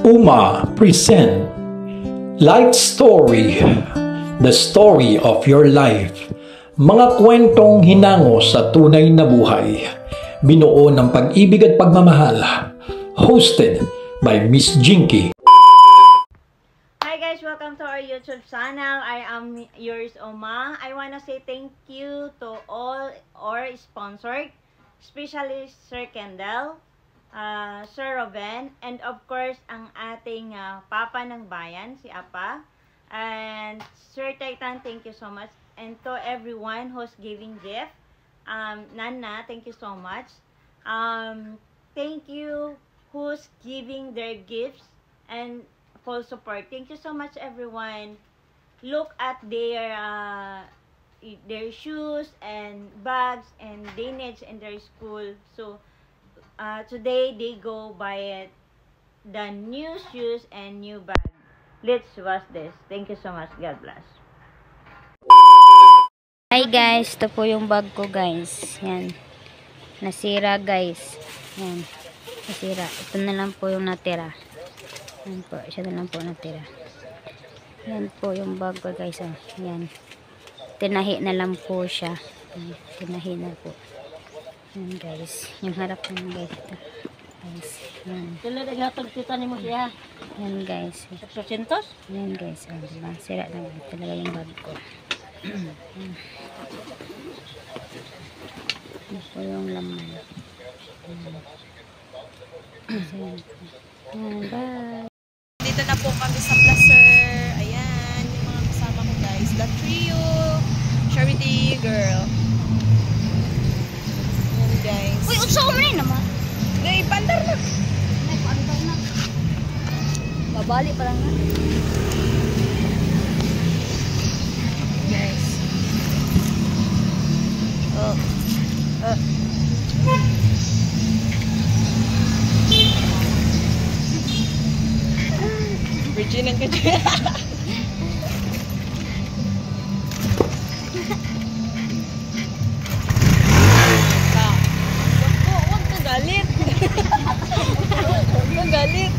Uma present Life Story, the story of your life. Mga kwentong hinango sa tunay na buhay. Binuo ng pag-ibig at pagmamahal. Hosted by Miss Jinky. Hi guys, welcome to our YouTube channel. I am yours, Uma. I wanna say thank you to all our sponsors, especially Sir Kendall, Sir Robin, and of course, ang ating Papa ng Bayan, si Apa. And Sir Titan, thank you so much. And to everyone who's giving gift, Nana, thank you so much. Thank you who's giving their gifts and full support. Thank you so much, everyone. Look at their shoes and bags and they needs in their school. So today they go buy the new shoes and new bag. Let's watch this. Thank you so much. God bless. Hi guys, ito po yung bag ko guys. Yan. Nasira guys. Yan. Nasira. Ito na lang po yung natira. Yan po. Siya na lang po natira. Yan po yung bag ko guys. Oh. Yan. Tinahi na lang po siya. Yan. Tinahi na po. Yan guys. Yung harap naman guys. Ito. Guys. Yan. Yan guys. Yan guys. Oh, diba? Sira na guys. Talaga yung bag ko. Yan po yung laman. Bye. Dito na po kami sa Placer. Ayan, yung mga kasama ko guys. The trio. Charity girl. Ayan guys. Uy, unsa ko man naman? Ngay, bandar na. May paandar na. Babali pa lang na. Guys. Oh. Virgin ang kanya. Wag ka galit. Wag ka galit.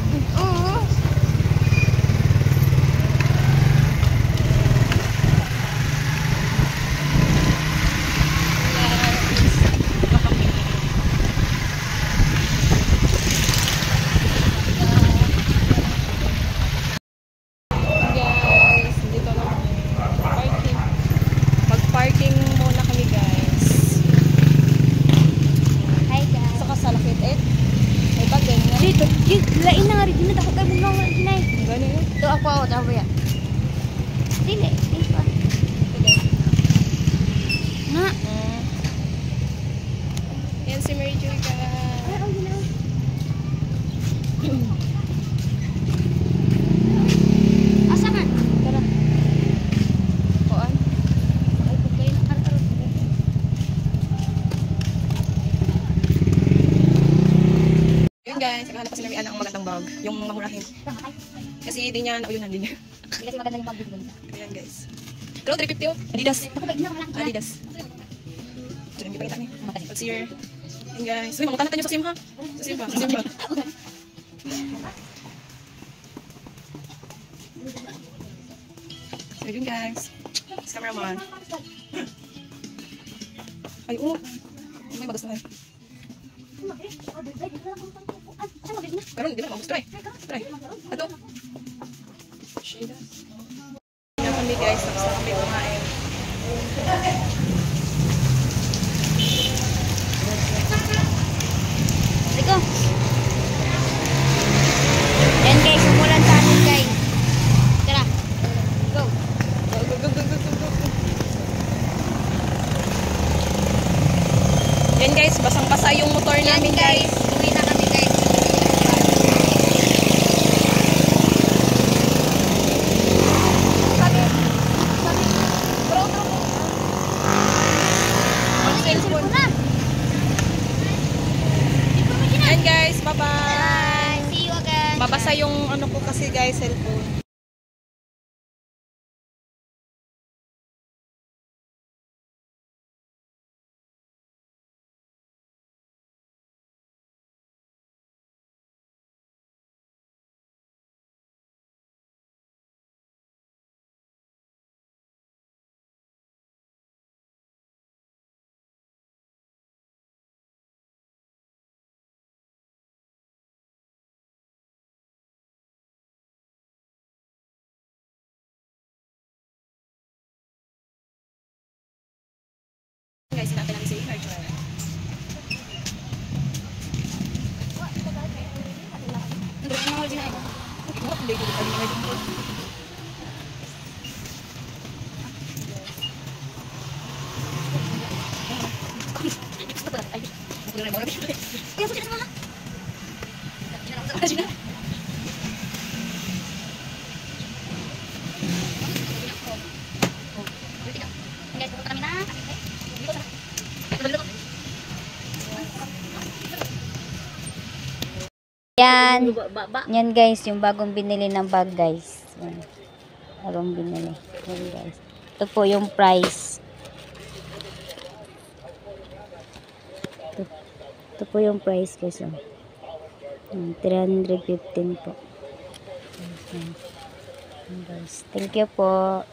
Lain na nga rin. Dito ako kayo mong hinay. Gano'n yun? Ito ako. Tama yan. Dili. Dili pa. Nga. Yan si Mary Joy ka. Ay, ang ginawa. Asa man? Tara. Kuan? Ay, pag kayo nakarkarot. Yun guys, naghahanap pa si Mary Ann ang magandang bag. Yung mamurahin. Kasi di niya nauyunan din niya. Hindi kasi maganda yung bag dito. Ayan guys. Pero 350 oh. Adidas. Nakabag na lang. Adidas. Ito hindi pakita niya. Let's see her. Ayan guys. Uy, mamutanatan niyo sa sim ha. Sa sim ba? Sa sim ba? So yun guys. Sa cameraman. Ay, may bagas na. Pero hindi na magus. Try. Ato. Shida. Yan kami guys. Tapos na kami kumain. Ligo. Yan guys, umulan sa atin guys. Tara. Go. Go. Yan guys, basang-basa yung motor namin guys. Uwi na kami guys. Yan guys, bye-bye. Bye. See you again. Mabasa yung ano ko kasi guys, cellphone. guys, hinatay namin si Inay. Yan. Yan guys, yung bagong binili ng bag guys. Yan. Bagong binili. Yan guys. Ito po yung price. Ito po yung price guys. Oh. 315 po. Yan guys. Thank you po.